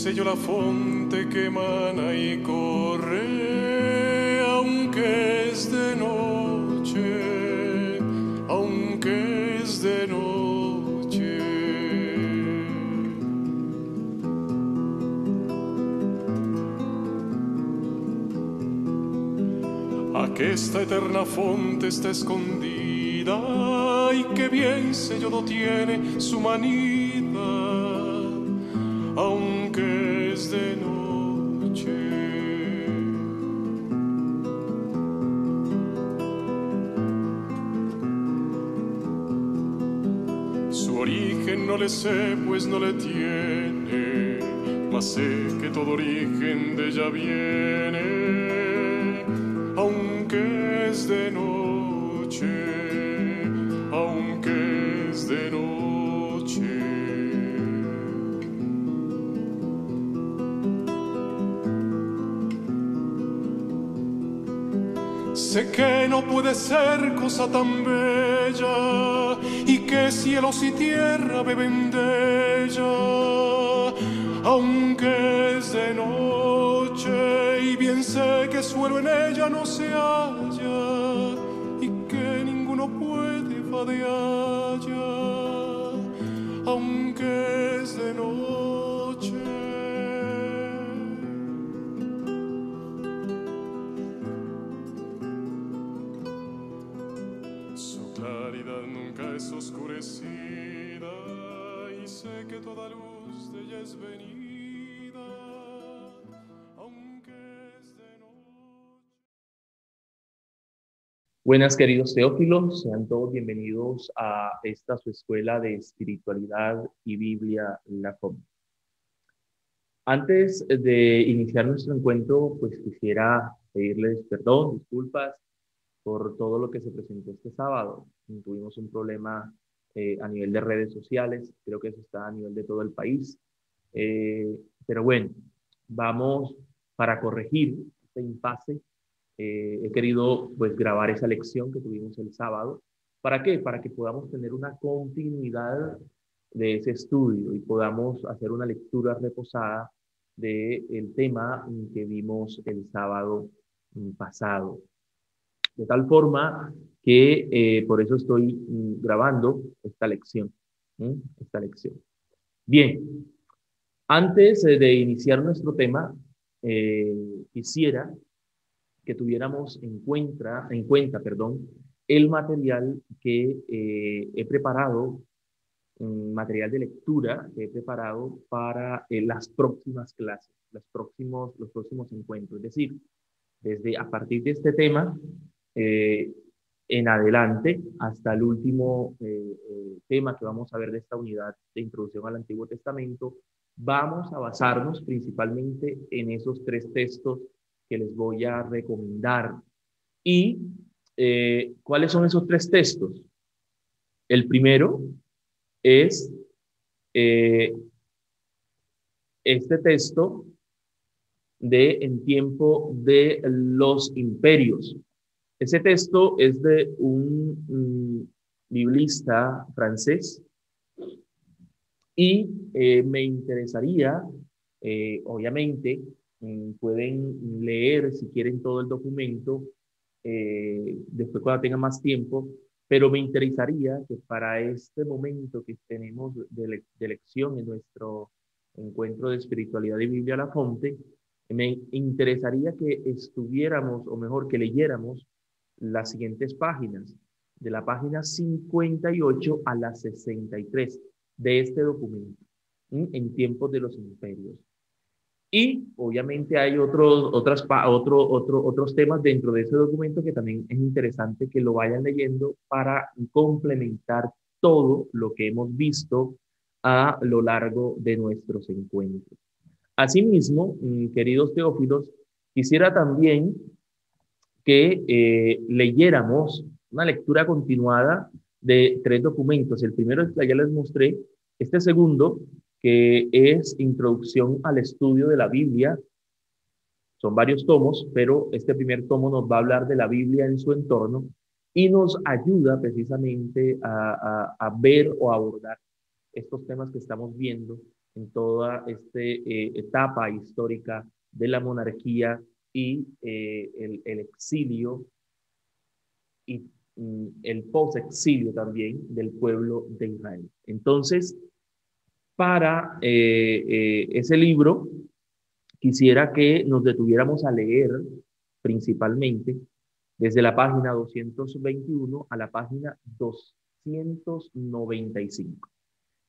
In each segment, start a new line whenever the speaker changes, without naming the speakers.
sé yo la fonte que emana y corre, aunque es de noche, aunque es de noche. Aquesta eterna fonte está escondida y que bien sellado tiene su manida, aunque es de noche. Su origen no le sé, pues no le tiene, mas sé que todo origen de ella viene, aunque es de noche, aunque es de noche. Sé que no puede ser cosa tan bella y que cielos y tierra beben de ella, aunque es de noche, y bien sé que suelo en ella no se halla y que ninguno puede va de allá, aunque es de noche. Su claridad nunca es oscurecida y sé que toda luz de ella es venida, aunque es de noche.
Buenas, queridos teófilos, sean todos bienvenidos a esta su escuela de espiritualidad y Biblia, la FOM. Antes de iniciar nuestro encuentro, pues quisiera pedirles perdón, disculpas por todo lo que se presentó este sábado. Tuvimos un problema a nivel de redes sociales, creo que eso está a nivel de todo el país. Pero bueno, vamos para corregir este impasse. He querido pues grabar esa lección que tuvimos el sábado. ¿Para qué? Para que podamos tener una continuidad de ese estudio y podamos hacer una lectura reposada del tema que vimos el sábado pasado. De tal forma que por eso estoy grabando esta lección. Esta lección. Bien, antes de iniciar nuestro tema, quisiera que tuviéramos en cuenta, el material que he preparado, material de lectura que he preparado para las próximas clases, los próximos encuentros. Es decir, desde a partir de este tema eh, en adelante hasta el último tema que vamos a ver de esta unidad de introducción al Antiguo Testamento, vamos a basarnos principalmente en esos tres textos que les voy a recomendar. ¿Y cuáles son esos tres textos? El primero es eh, este texto de En tiempo de los imperios. Ese texto es de un biblista francés y me interesaría, obviamente, pueden leer si quieren todo el documento después cuando tengan más tiempo, pero me interesaría que para este momento que tenemos de lección en nuestro encuentro de espiritualidad y Biblia a la Fonte, me interesaría que estuviéramos, o mejor, que leyéramos las siguientes páginas, de la página 58 a la 63 de este documento, en tiempos de los imperios. Y obviamente hay otros temas dentro de ese documento que también es interesante que lo vayan leyendo para complementar todo lo que hemos visto a lo largo de nuestros encuentros. Asimismo, queridos teófilos, quisiera también que leyéramos una lectura continuada de tres documentos. El primero es que ya les mostré, este segundo, que es Introducción al Estudio de la Biblia. Son varios tomos, pero este primer tomo nos va a hablar de la Biblia en su entorno y nos ayuda precisamente a ver o abordar estos temas que estamos viendo en toda esta etapa histórica de la monarquía y el exilio y el post-exilio también del pueblo de Israel. Entonces, para ese libro, quisiera que nos detuviéramos a leer principalmente desde la página 221 a la página 295.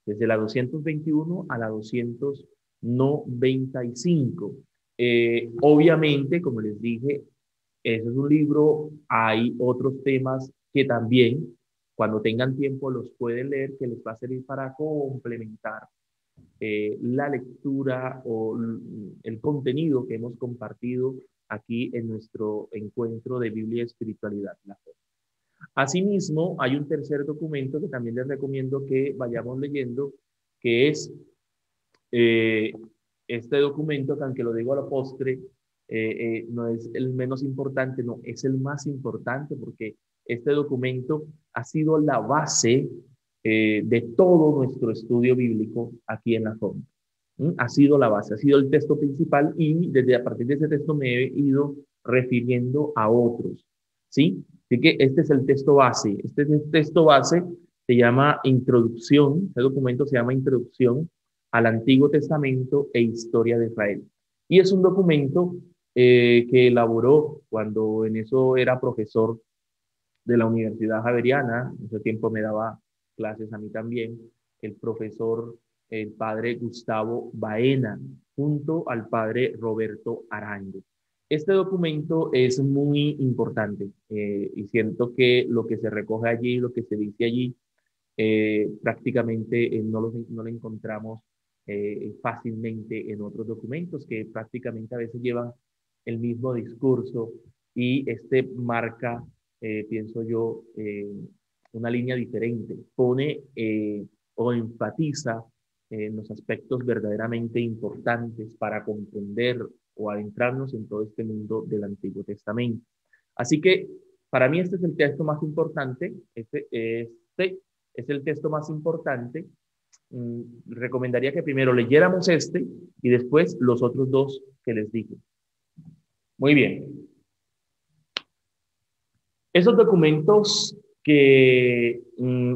Desde la 221 a la 295. Obviamente, como les dije, ese es un libro, hay otros temas que también, cuando tengan tiempo, los pueden leer, que les va a servir para complementar la lectura o el contenido que hemos compartido aquí en nuestro encuentro de Biblia y Espiritualidad. Asimismo, hay un tercer documento que también les recomiendo que vayamos leyendo, que es este documento, que aunque lo digo a la postre, no es el menos importante, no, es el más importante, porque este documento ha sido la base de todo nuestro estudio bíblico aquí en la FOM. Ha sido la base, ha sido el texto principal, y desde a partir de ese texto me he ido refiriendo a otros, ¿sí? Así que este es el texto base. Este texto base se llama Introducción, este documento se llama Introducción al Antiguo Testamento e Historia de Israel. Y es un documento que elaboró cuando en eso era profesor de la Universidad Javeriana. En ese tiempo me daba clases a mí también, el profesor, el padre Gustavo Baena, junto al padre Roberto Arango. Este documento es muy importante y siento que lo que se recoge allí, lo que se dice allí, prácticamente no lo encontramos fácilmente en otros documentos que prácticamente a veces llevan el mismo discurso, y este marca, pienso yo, una línea diferente, pone o enfatiza en los aspectos verdaderamente importantes para comprender o adentrarnos en todo este mundo del Antiguo Testamento. Así que para mí este es el texto más importante, este es el texto más importante. Recomendaría que primero leyéramos este y después los otros dos que les dije. Muy bien. Esos documentos que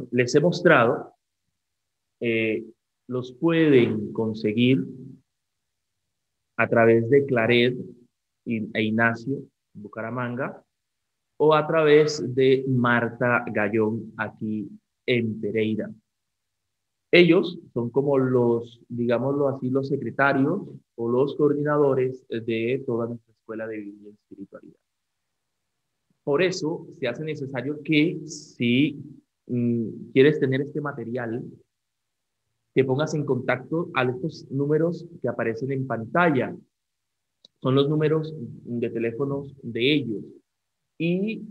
les he mostrado los pueden conseguir a través de Claret e Ignacio en Bucaramanga, o a través de Marta Gallón aquí en Pereira. Ellos son como los, digámoslo así, los secretarios o los coordinadores de toda nuestra escuela de Biblia y Espiritualidad. Por eso se hace necesario que, si quieres tener este material, te pongas en contacto a estos números que aparecen en pantalla. Son los números de teléfonos de ellos. Y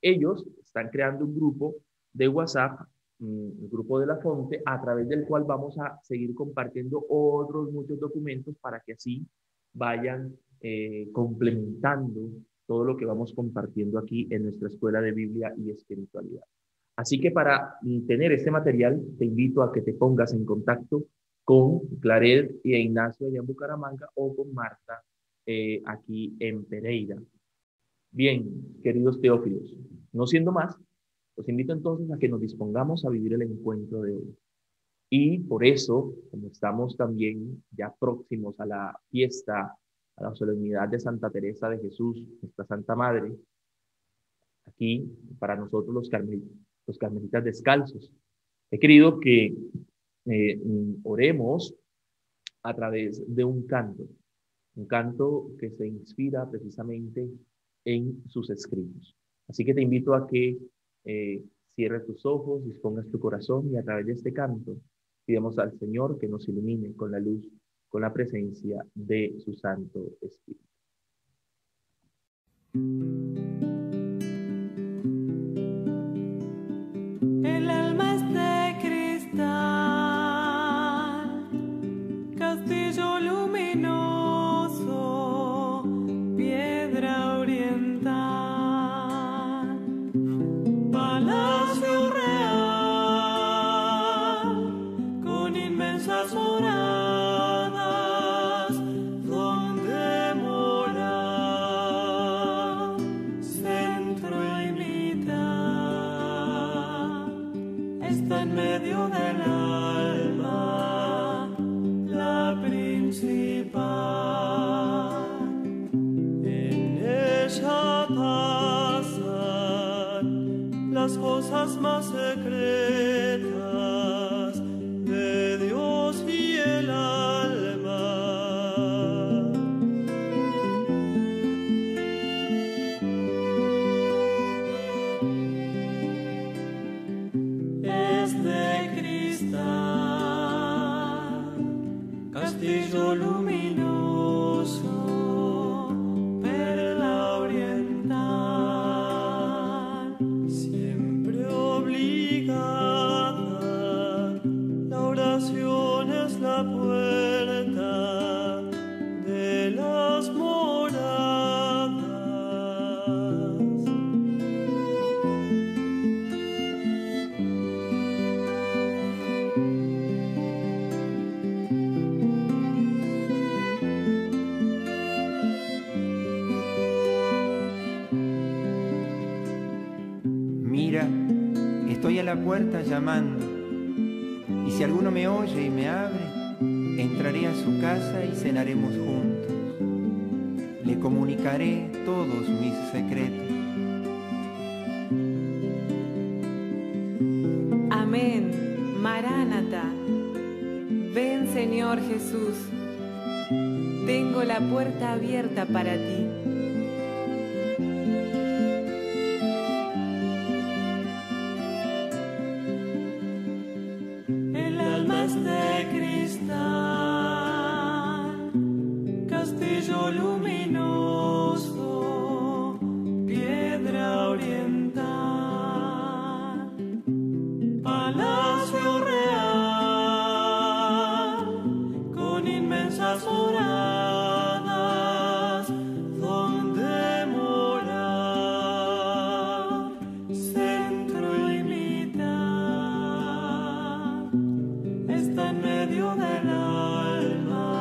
ellos están creando un grupo de WhatsApp, un grupo de la Fonte, a través del cual vamos a seguir compartiendo otros muchos documentos para que así vayan complementando todo lo que vamos compartiendo aquí en nuestra escuela de Biblia y Espiritualidad. Así que para tener este material, te invito a que te pongas en contacto con Claret y Ignacio allá en Bucaramanga, o con Marta aquí en Pereira. Bien, queridos teófilos, no siendo más, los invito entonces a que nos dispongamos a vivir el encuentro de hoy. Y por eso, como estamos también ya próximos a la fiesta, a la solemnidad de Santa Teresa de Jesús, nuestra Santa Madre, aquí para nosotros los carmelitas descalzos, he querido que oremos a través de un canto que se inspira precisamente en sus escritos. Así que te invito a que cierres tus ojos, dispongas tu corazón, y a través de este canto pidamos al Señor que nos ilumine con la luz, con la presencia de su Santo Espíritu.
El alma es de cristal, castillo luminoso, piedra oriental, palacio real con inmensas murallas. en medio del alma, la principal. En ella pasan las cosas más secretas de Dios y el alma. Es de cristal, castillo luminoso, perla oriental, siempre obligada. La oración es la puerta de las moradas.
Mira, estoy a la puerta llamando, y si alguno me oye y me abre, entraré a su casa y cenaremos juntos. Le comunicaré todos mis secretos.
Amén, Maránata. Ven, Señor Jesús. Tengo la puerta abierta para ti.
El alma es de cristal, castillo luminoso, piedra oriental, palacio real, con inmensas moradas, donde morar, centro y mitad. Está en medio del alma,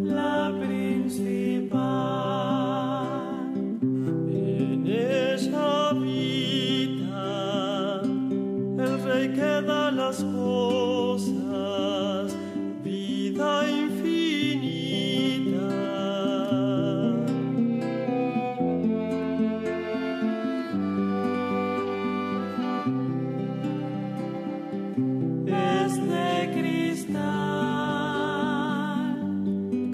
la principal. En ella habita el Rey que da las cosas, vida infinita. Es de cristal,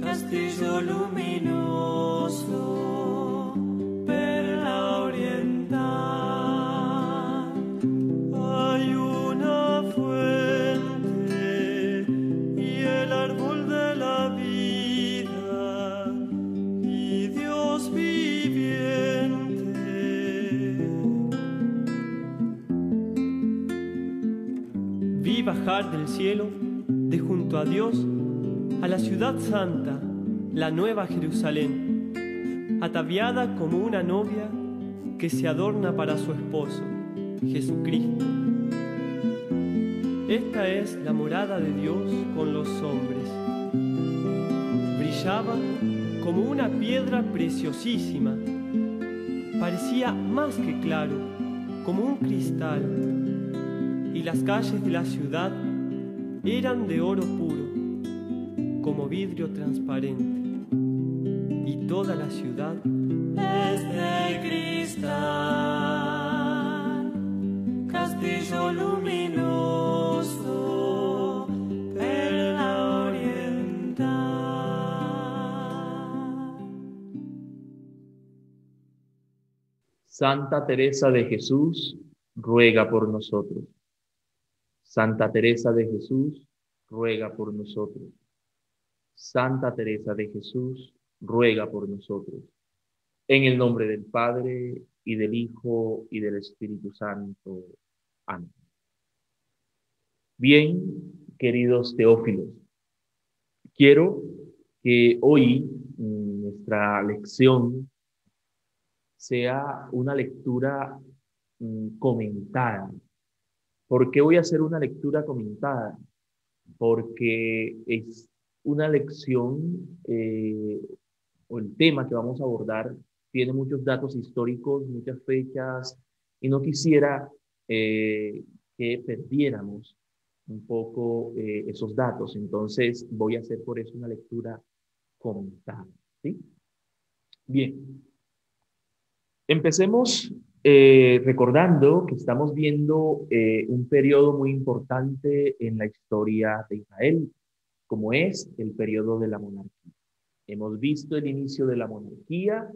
castillo luminoso, perla oriental. Hay una fuente y el árbol de la vida y Dios viviente. Vi bajar del cielo, de junto a Dios, a la ciudad santa, la nueva Jerusalén, ataviada como una novia que se adorna para su esposo, Jesucristo. Esta es la morada de Dios con los hombres. Brillaba como una piedra preciosísima. Parecía más que claro, como un cristal. Y las calles de la ciudad eran de oro puro, como vidrio transparente. Y toda la ciudad es de cristal, castillo luminoso, perla oriental.
Santa Teresa de Jesús, ruega por nosotros. Santa Teresa de Jesús, ruega por nosotros. Santa Teresa de Jesús, ruega por nosotros. En el nombre del Padre, y del Hijo, y del Espíritu Santo. Amén. Bien, queridos teófilos, quiero que hoy nuestra lección sea una lectura comentada. ¿Por qué voy a hacer una lectura comentada? Porque es una lección, o el tema que vamos a abordar, tiene muchos datos históricos, muchas fechas, y no quisiera que que perdiéramos un poco esos datos. Entonces voy a hacer por eso una lectura comentada, ¿sí? Bien, empecemos recordando que estamos viendo un periodo muy importante en la historia de Israel, como es el periodo de la monarquía. Hemos visto el inicio de la monarquía,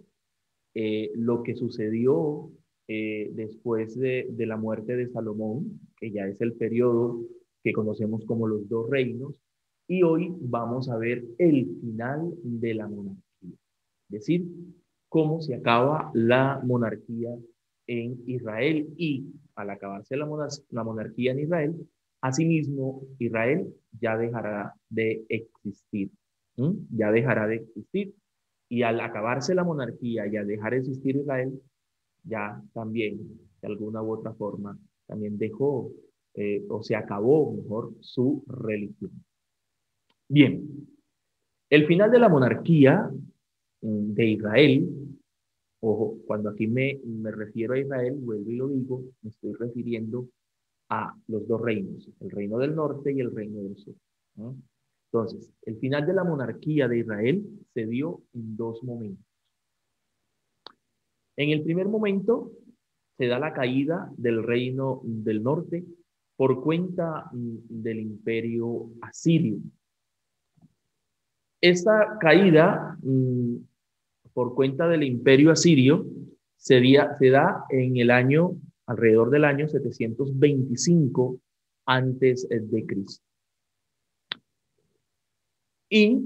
lo que sucedió después de la muerte de Salomón, que ya es el periodo que conocemos como los dos reinos, y hoy vamos a ver el final de la monarquía, es decir, cómo se acaba la monarquía en Israel, y al acabarse la monarquía en Israel, asimismo Israel ya dejará de existir, ya dejará de existir. Y al acabarse la monarquía y al dejar de existir Israel, ya también, de alguna u otra forma, también dejó, o se acabó, mejor, su religión. Bien, el final de la monarquía de Israel, ojo, cuando aquí me refiero a Israel, vuelvo y lo digo, me estoy refiriendo a los dos reinos, el reino del norte y el reino del sur, ¿no? Entonces, el final de la monarquía de Israel se dio en dos momentos. En el primer momento se da la caída del reino del norte por cuenta del imperio asirio. Esta caída por cuenta del imperio asirio se da en el año, alrededor del año 725 antes de Cristo. Y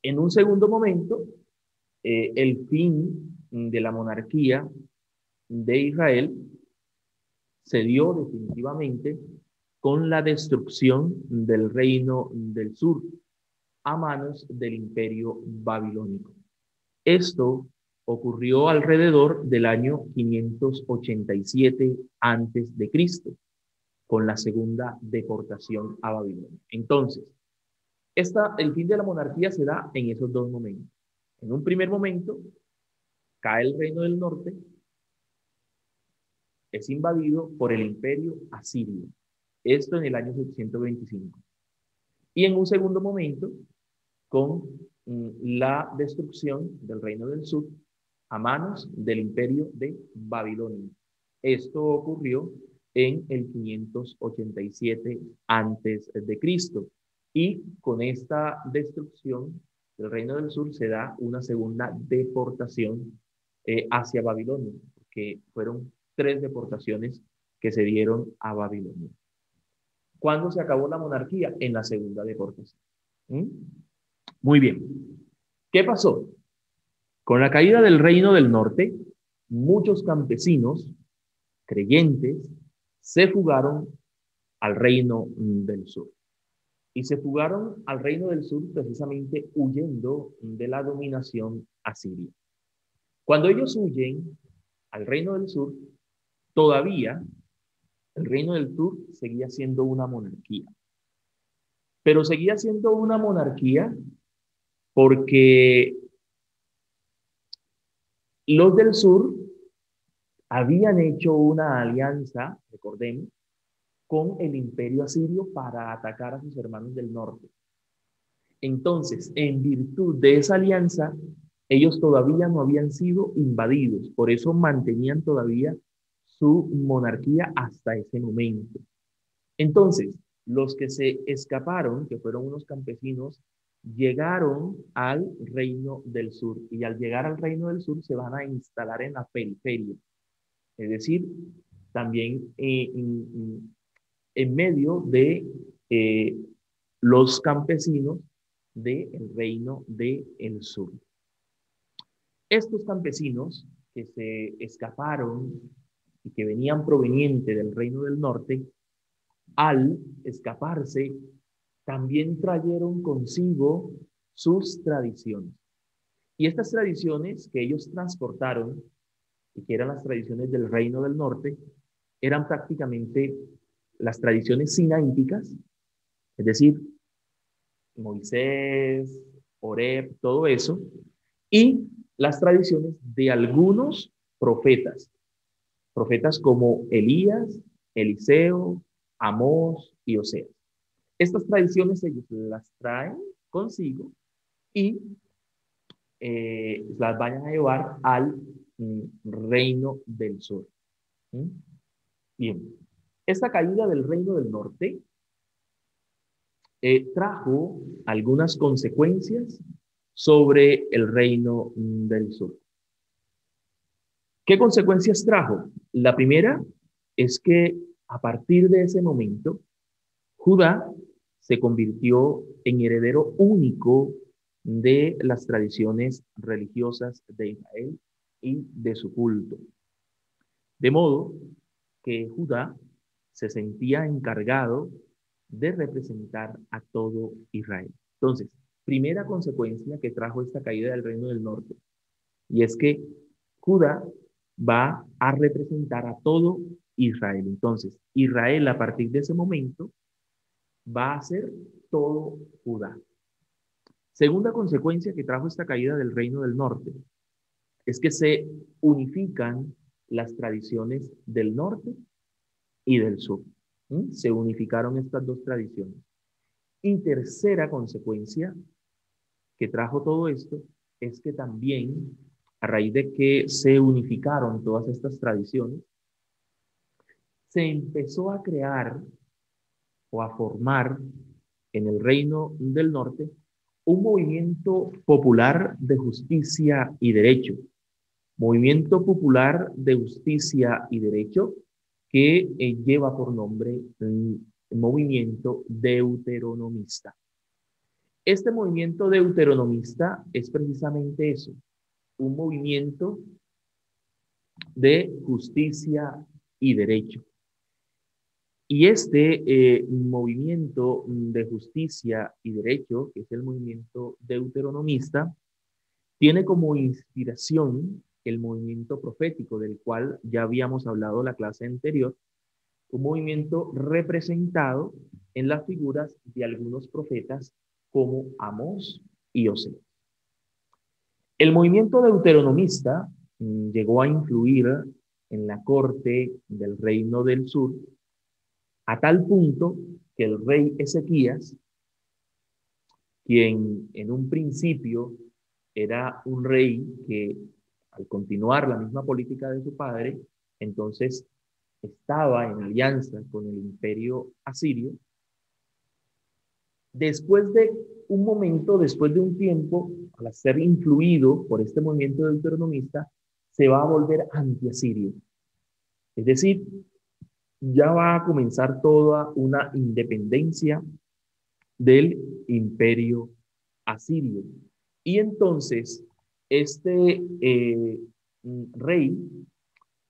en un segundo momento, el fin de la monarquía de Israel se dio definitivamente con la destrucción del reino del sur a manos del imperio babilónico. Esto ocurrió alrededor del año 587 antes de Cristo, con la segunda deportación a Babilonia. Entonces, el fin de la monarquía se da en esos dos momentos. En un primer momento, cae el reino del norte, es invadido por el imperio asirio. Esto en el año 725. Y en un segundo momento, con la destrucción del reino del sur a manos del imperio de Babilonia. Esto ocurrió en el 587 antes de Cristo. Y con esta destrucción del reino del sur se da una segunda deportación hacia Babilonia, porque fueron 3 deportaciones que se dieron a Babilonia. ¿Cuándo se acabó la monarquía? En la segunda deportación. Muy bien. ¿Qué pasó? Con la caída del reino del norte, muchos campesinos creyentes se fugaron al reino del sur. Y se fugaron al reino del sur precisamente huyendo de la dominación asiria. Cuando ellos huyen al reino del sur, todavía el reino del sur seguía siendo una monarquía. Pero seguía siendo una monarquía porque los del sur habían hecho una alianza, recordemos, con el imperio asirio para atacar a sus hermanos del norte. Entonces, en virtud de esa alianza, ellos todavía no habían sido invadidos, por eso mantenían todavía su monarquía hasta ese momento. Entonces, los que se escaparon, que fueron unos campesinos, llegaron al reino del sur, y al llegar al reino del sur se van a instalar en la periferia, es decir, también en medio de los campesinos del reino del sur. Estos campesinos que se escaparon y que venían provenientes del reino del norte, al escaparse, también trajeron consigo sus tradiciones. Y estas tradiciones que ellos transportaron, y que eran las tradiciones del reino del norte, eran prácticamente las tradiciones sinaíticas, es decir, Moisés, Oreb, todo eso, y las tradiciones de algunos profetas como Elías, Eliseo, Amós y Oseas. Estas tradiciones ellos las traen consigo y las vayan a llevar al reino del sur. Bien, esta caída del reino del norte trajo algunas consecuencias sobre el reino del sur. ¿Qué consecuencias trajo? La primera es que a partir de ese momento, Judá se convirtió en heredero único de las tradiciones religiosas de Israel y de su culto. De modo que Judá se sentía encargado de representar a todo Israel. Entonces, primera consecuencia que trajo esta caída del reino del norte, y es que Judá va a representar a todo Israel. Entonces, Israel a partir de ese momento va a ser todo Judá. Segunda consecuencia que trajo esta caída del reino del norte es que se unifican las tradiciones del norte y del sur. Se unificaron estas dos tradiciones. Y tercera consecuencia que trajo todo esto es que también, a raíz de que se unificaron todas estas tradiciones, se empezó a crear o a formar en el reino del norte un movimiento popular de justicia y derecho. Movimiento popular de justicia y derecho que lleva por nombre el movimiento deuteronomista. Este movimiento deuteronomista es precisamente eso, un movimiento de justicia y derecho. Y este movimiento de justicia y derecho, que es el movimiento deuteronomista, tiene como inspiración el movimiento profético, del cual ya habíamos hablado en la clase anterior, un movimiento representado en las figuras de algunos profetas como Amós y Oseas. El movimiento deuteronomista llegó a influir en la corte del reino del sur, a tal punto que el rey Ezequías, quien en un principio era un rey que al continuar la misma política de su padre, entonces estaba en alianza con el imperio asirio, después de un momento, después de un tiempo, al ser influido por este movimiento deuteronomista, se va a volver anti-asirio. Es decir, ya va a comenzar toda una independencia del imperio asirio. Y entonces, este rey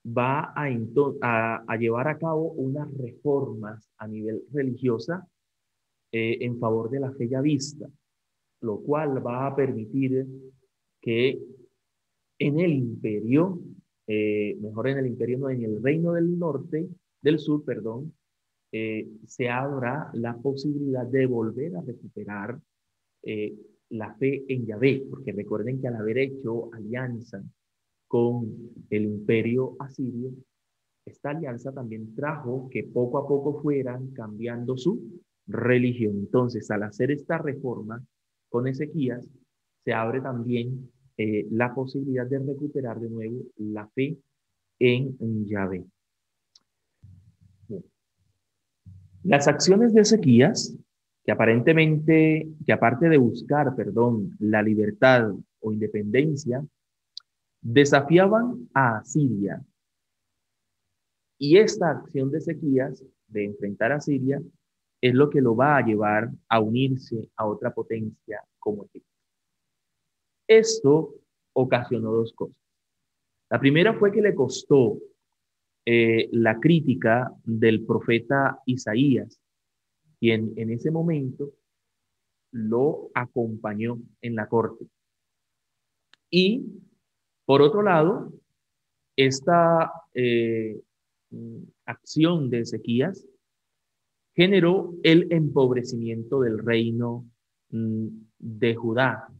va a llevar a cabo unas reformas a nivel religiosa en favor de la fe yavista, lo cual va a permitir que en el imperio, mejor en el imperio, no, en el reino del sur, perdón, se abra la posibilidad de volver a recuperar la fe en Yahvé, porque recuerden que al haber hecho alianza con el imperio asirio, esta alianza también trajo que poco a poco fueran cambiando su religión. Entonces, al hacer esta reforma con Ezequías, se abre también la posibilidad de recuperar de nuevo la fe en Yahvé. Bien. Las acciones de Ezequías, que aparentemente, que aparte de buscar, la libertad o independencia, desafiaban a Asiria. Y esta acción de Ezequías, de enfrentar a Siria, es lo que lo va a llevar a unirse a otra potencia como Egipto. Esto ocasionó dos cosas. La primera fue que le costó la crítica del profeta Isaías, quien en ese momento lo acompañó en la corte. Y, por otro lado, esta acción de Ezequías generó el empobrecimiento del reino de Judá,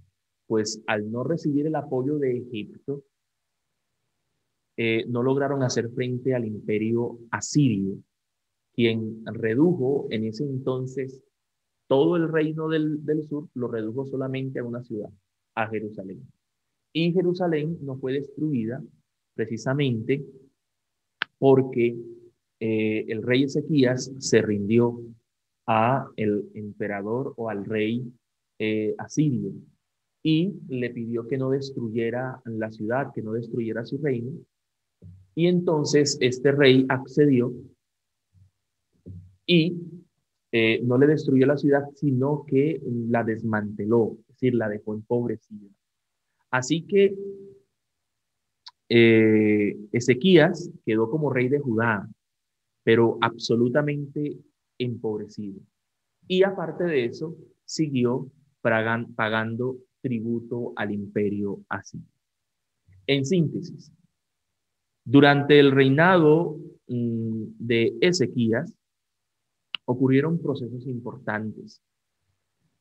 pues al no recibir el apoyo de Egipto, no lograron hacer frente al imperio asirio. quien redujo en ese entonces todo el reino del sur, lo redujo solamente a una ciudad, a Jerusalén. Y Jerusalén no fue destruida precisamente porque el rey Ezequías se rindió a el emperador o al rey asirio y le pidió que no destruyera la ciudad, que no destruyera su reino. Y entonces este rey accedió y no le destruyó la ciudad, sino que la desmanteló, es decir, la dejó empobrecida. Así que Ezequías quedó como rey de Judá, pero absolutamente empobrecido. Y aparte de eso, siguió pagando tributo al imperio asirio. En síntesis, durante el reinado de Ezequías ocurrieron procesos importantes.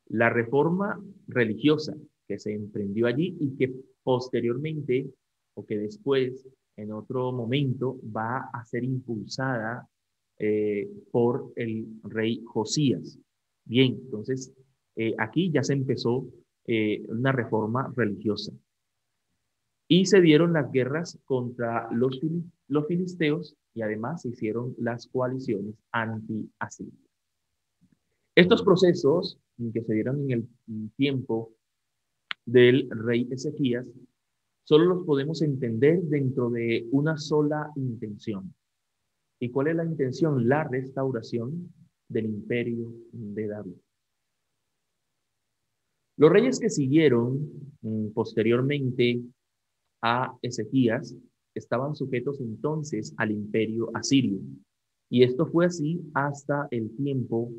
La reforma religiosa que se emprendió allí y que posteriormente o que después, en otro momento, va a ser impulsada por el rey Josías. Bien, entonces aquí ya se empezó una reforma religiosa. Y se dieron las guerras contra los filisteos y además se hicieron las coaliciones anti-asirias. Estos procesos que se dieron en el tiempo del rey Ezequías solo los podemos entender dentro de una sola intención. ¿Y cuál es la intención? La restauración del imperio de David. Los reyes que siguieron posteriormente a Ezequías estaban sujetos entonces al imperio asirio. Y esto fue así hasta el tiempo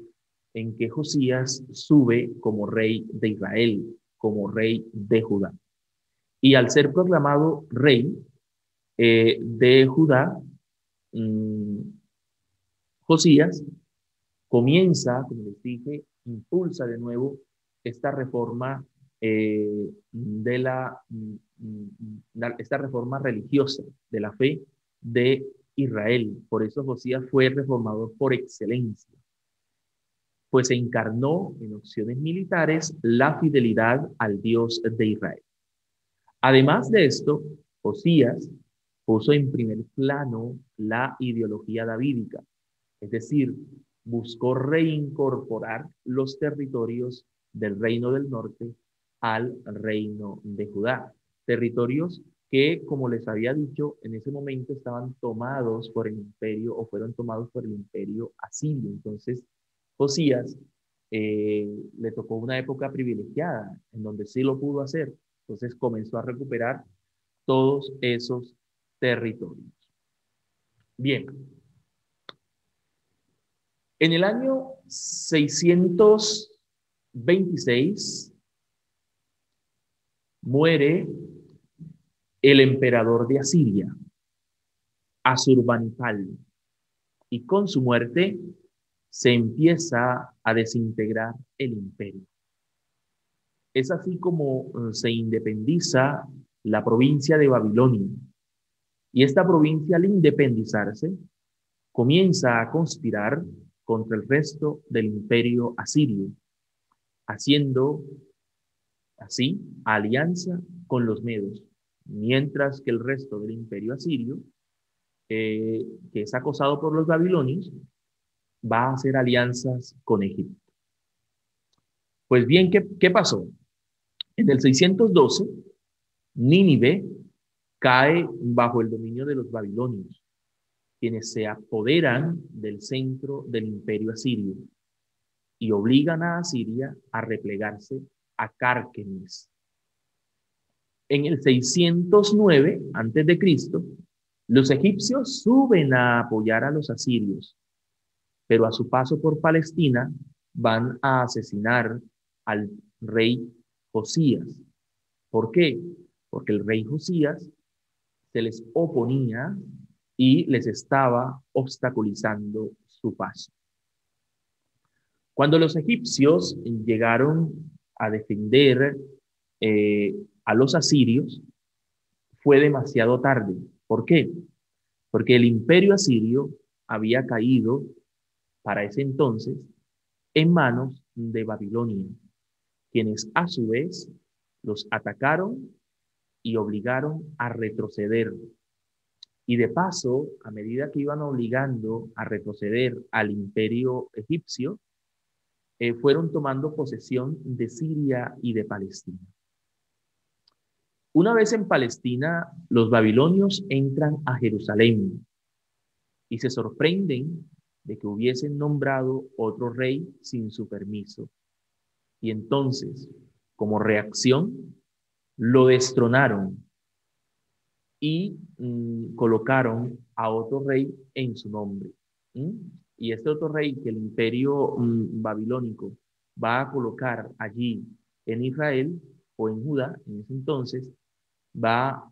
en que Josías sube como rey de Israel, como rey de Judá. Y al ser proclamado rey de Judá, Josías comienza, como les dije, impulsa de nuevo esta reforma esta reforma religiosa de la fe de Israel. Por eso Josías fue reformador por excelencia, pues se encarnó en opciones militares la fidelidad al Dios de Israel. Además de esto, Josías puso en primer plano la ideología davídica, es decir, buscó reincorporar los territorios del reino del norte al reino de Judá. Territorios que, como les había dicho, en ese momento estaban tomados por el imperio o fueron tomados por el imperio asirio. Entonces, Josías le tocó una época privilegiada en donde sí lo pudo hacer. Entonces comenzó a recuperar todos esos territorios. Bien. En el año 626 muere el emperador de Asiria, Asurbanipal, y con su muerte se empieza a desintegrar el imperio. Es así como se independiza la provincia de Babilonia. Y esta provincia, al independizarse, comienza a conspirar contra el resto del imperio asirio, haciendo así alianza con los medos, mientras que el resto del imperio asirio, que es acosado por los babilonios, va a hacer alianzas con Egipto. Pues bien, ¿qué pasó? En el 612, Nínive cae bajo el dominio de los babilonios, quienes se apoderan del centro del imperio asirio y obligan a Asiria a replegarse a Cárquemis. En el 609 a.C., los egipcios suben a apoyar a los asirios, pero a su paso por Palestina van a asesinar al rey Josías. ¿Por qué? Porque el rey Josías se les oponía y les estaba obstaculizando su paso. Cuando los egipcios llegaron a defender a los asirios, fue demasiado tarde. ¿Por qué? Porque el imperio asirio había caído para ese entonces en manos de Babilonia, quienes a su vez los atacaron y obligaron a retroceder. Y de paso, a medida que iban obligando a retroceder al imperio egipcio, fueron tomando posesión de Siria y de Palestina. Una vez en Palestina, los babilonios entran a Jerusalén y se sorprenden de que hubiesen nombrado otro rey sin su permiso. Y entonces, como reacción, lo destronaron y colocaron a otro rey en su nombre. Y este otro rey que el imperio babilónico va a colocar allí en Israel o en Judá, en ese entonces, va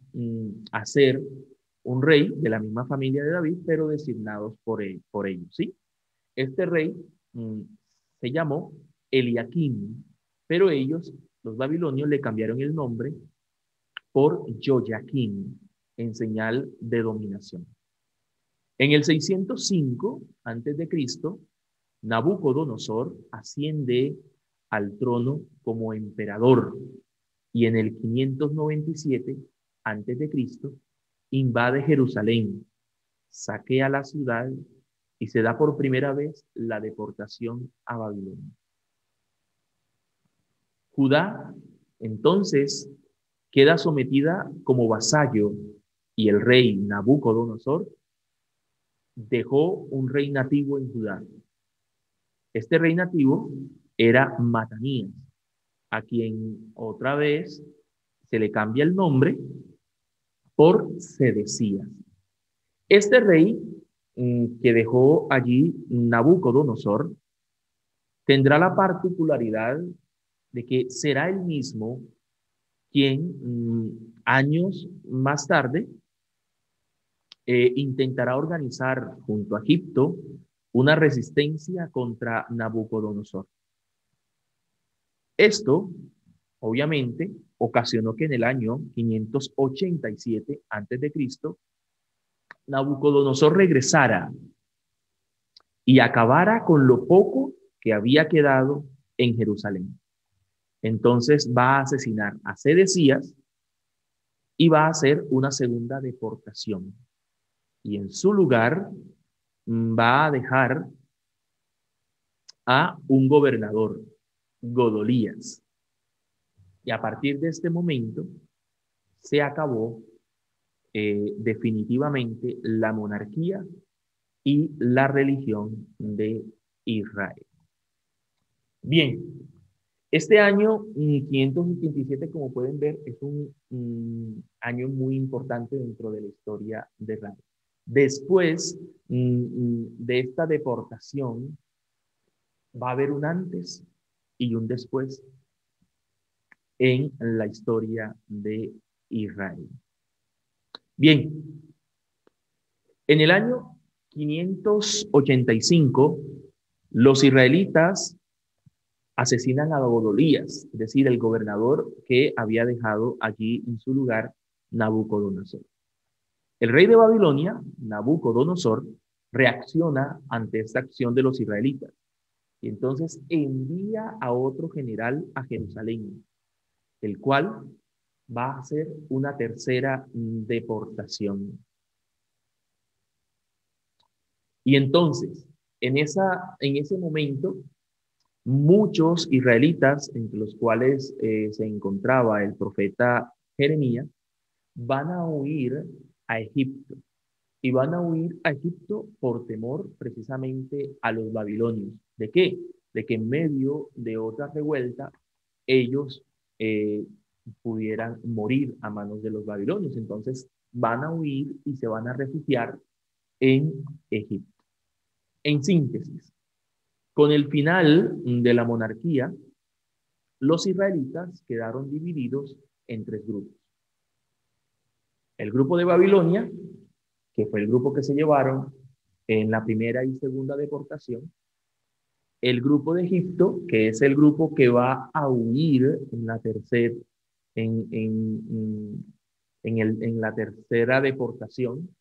a ser un rey de la misma familia de David, pero designados por ellos, ¿sí? Este rey se llamó Eliakim, pero ellos, los babilonios, le cambiaron el nombre por Joyaquín, en señal de dominación. En el 605 a.C., Nabucodonosor asciende al trono como emperador y en el 597 a.C. invade Jerusalén, saquea la ciudad y se da por primera vez la deportación a Babilonia. Judá, entonces, queda sometida como vasallo y el rey Nabucodonosor dejó un rey nativo en Judá. Este rey nativo era Matanías, a quien otra vez se le cambia el nombre por Sedecías. Este rey que dejó allí Nabucodonosor tendrá la particularidad de que será el mismo quien años más tarde intentará organizar junto a Egipto una resistencia contra Nabucodonosor. Esto, obviamente, ocasionó que en el año 587 a.C., Nabucodonosor regresara y acabara con lo poco que había quedado en Jerusalén. Entonces va a asesinar a Sedecías y va a hacer una segunda deportación. Y en su lugar va a dejar a un gobernador, Godolías. Y a partir de este momento se acabó definitivamente la monarquía y la religión de Israel. Bien, este año 587, como pueden ver, es un año muy importante dentro de la historia de Israel. Después de esta deportación, va a haber un antes y un después en la historia de Israel. Bien, en el año 585, los israelitas asesinan a Godolías, es decir, el gobernador que había dejado allí en su lugar Nabucodonosor. El rey de Babilonia, Nabucodonosor, reacciona ante esta acción de los israelitas y entonces envía a otro general a Jerusalén, el cual va a hacer una tercera deportación. Y entonces, en ese momento, muchos israelitas, entre los cuales se encontraba el profeta Jeremías, van a huir a Egipto. Y van a huir a Egipto por temor precisamente a los babilonios. ¿De qué? De que en medio de otra revuelta ellos pudieran morir a manos de los babilonios. Entonces van a huir y se van a refugiar en Egipto. En síntesis, con el final de la monarquía, los israelitas quedaron divididos en tres grupos. El grupo de Babilonia, que fue el grupo que se llevaron en la primera y segunda deportación. El grupo de Egipto, que es el grupo que va a huir en la tercera deportación.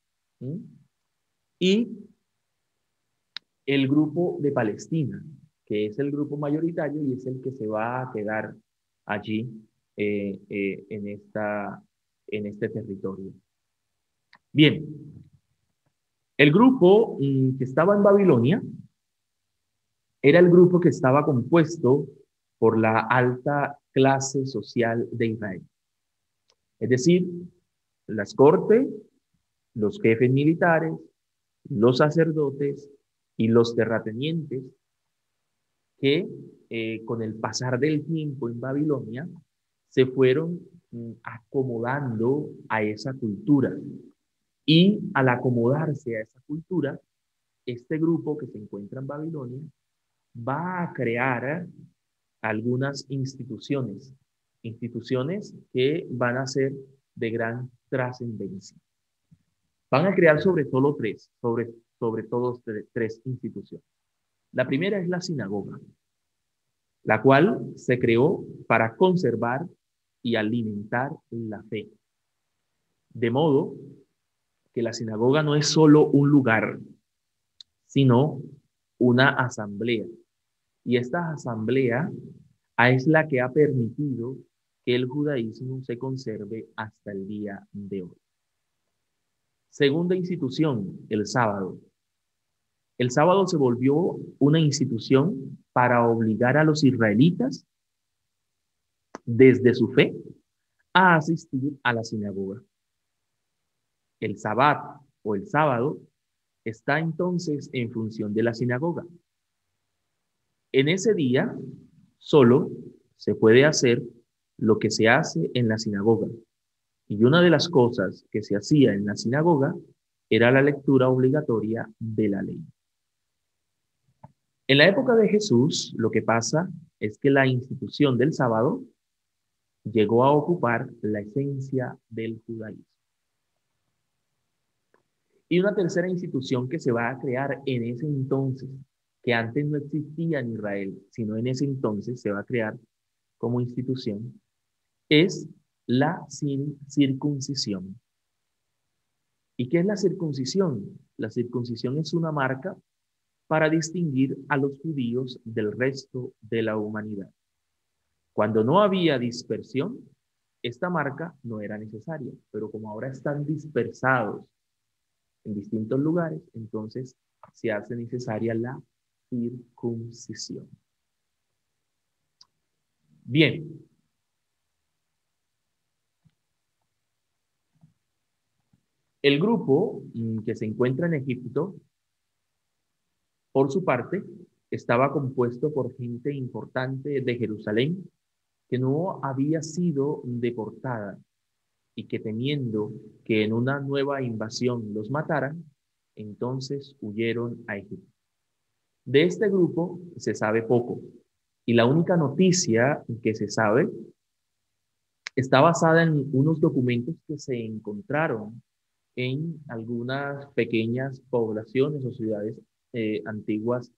Y el grupo de Palestina, que es el grupo mayoritario y es el que se va a quedar allí en este territorio. Bien, el grupo que estaba en Babilonia era el grupo que estaba compuesto por la alta clase social de Israel. Es decir, las cortes, los jefes militares, los sacerdotes y los terratenientes que con el pasar del tiempo en Babilonia se fueron acomodando a esa cultura. Y al acomodarse a esa cultura, este grupo que se encuentra en Babilonia va a crear algunas instituciones que van a ser de gran trascendencia. Van a crear sobre todo tres instituciones. La primera es la sinagoga, la cual se creó para conservar y alimentar la fe. De modo que la sinagoga no es solo un lugar, sino una asamblea. Y esta asamblea es la que ha permitido que el judaísmo se conserve hasta el día de hoy. Segunda institución, el sábado. El sábado se volvió una institución para obligar a los israelitas, desde su fe, a asistir a la sinagoga. El sabbat o el sábado está entonces en función de la sinagoga. En ese día solo se puede hacer lo que se hace en la sinagoga. Y una de las cosas que se hacía en la sinagoga era la lectura obligatoria de la ley. En la época de Jesús, lo que pasa es que la institución del sábado llegó a ocupar la esencia del judaísmo. Y una tercera institución que se va a crear en ese entonces, que antes no existía en Israel, sino en ese entonces se va a crear como institución, es la circuncisión. ¿Y qué es la circuncisión? La circuncisión es una marca para distinguir a los judíos del resto de la humanidad. Cuando no había dispersión, esta marca no era necesaria, pero como ahora están dispersados en distintos lugares, entonces se hace necesaria la circuncisión. Bien. El grupo que se encuentra en Egipto, por su parte, estaba compuesto por gente importante de Jerusalén que no había sido deportada y que temiendo que en una nueva invasión los mataran, entonces huyeron a Egipto. De este grupo se sabe poco y la única noticia que se sabe está basada en unos documentos que se encontraron en algunas pequeñas poblaciones o ciudades antiguas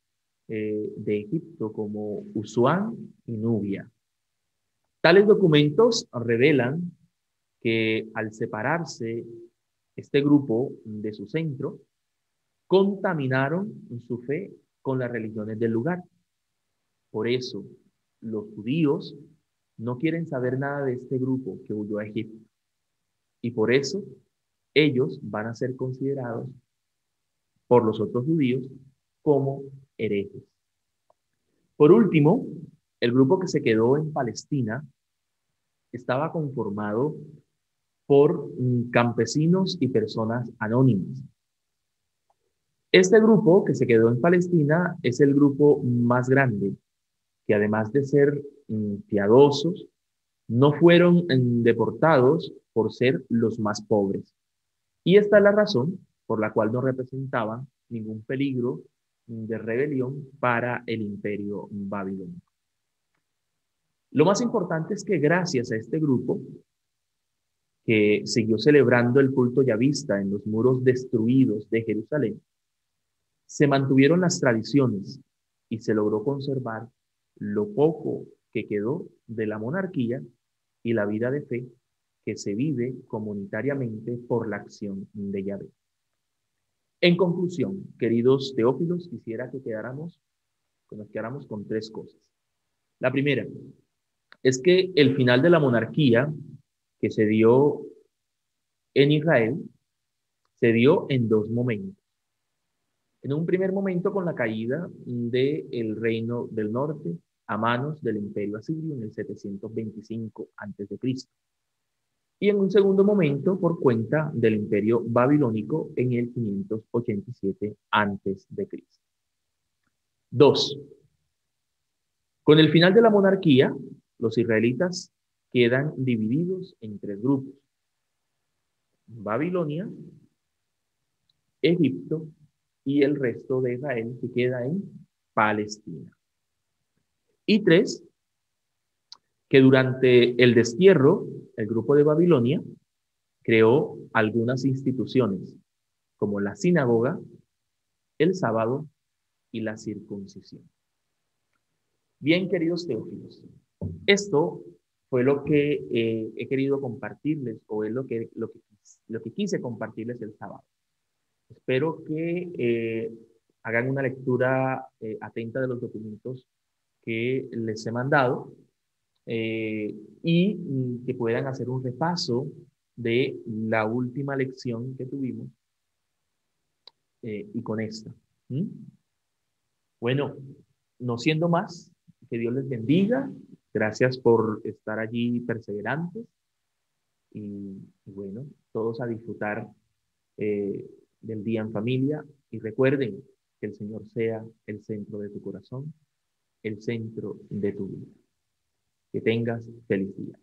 de Egipto, como Usuán y Nubia. Tales documentos revelan que al separarse este grupo de su centro, contaminaron su fe con las religiones del lugar. Por eso, los judíos no quieren saber nada de este grupo que huyó a Egipto. Y por eso, ellos van a ser considerados por los otros judíos como herejes. Por último, el grupo que se quedó en Palestina estaba conformado por campesinos y personas anónimas. Este grupo que se quedó en Palestina es el grupo más grande, que además de ser piadosos, no fueron deportados por ser los más pobres. Y esta es la razón por la cual no representaban ningún peligro de rebelión para el imperio babilónico. Lo más importante es que gracias a este grupo, que siguió celebrando el culto yavista en los muros destruidos de Jerusalén, se mantuvieron las tradiciones y se logró conservar lo poco que quedó de la monarquía y la vida de fe que se vive comunitariamente por la acción de Yahvé. En conclusión, queridos teófilos, quisiera que nos quedáramos con tres cosas. La primera es que el final de la monarquía que se dio en Israel se dio en dos momentos. En un primer momento con la caída del reino del norte a manos del imperio asirio en el 725 a.C. Y en un segundo momento por cuenta del imperio babilónico en el 587 a.C. 2. Con el final de la monarquía, los israelitas quedan divididos en tres grupos: Babilonia, Egipto y el resto de Israel, que queda en Palestina. Y 3, que durante el destierro, el grupo de Babilonia creó algunas instituciones, como la sinagoga, el sábado y la circuncisión. Bien, queridos teófilos, esto fue lo que he querido compartirles, o es lo que quise compartirles el sábado. Espero que hagan una lectura atenta de los documentos que les he mandado y que puedan hacer un repaso de la última lección que tuvimos y con esta. Bueno, no siendo más, que Dios les bendiga. Gracias por estar allí perseverantes y bueno, todos a disfrutar del día en familia, y recuerden que el Señor sea el centro de tu corazón, el centro de tu vida. Que tengas feliz día.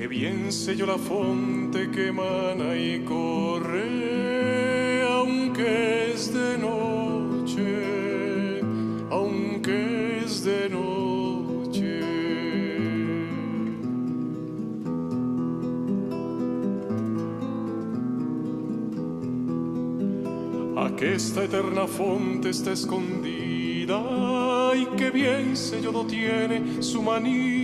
Bien sé yo la fonte que emana y corre, aunque es de noche, aunque es de noche. Aquesta eterna fonte está escondida y que bien sé yo lo tiene su manía.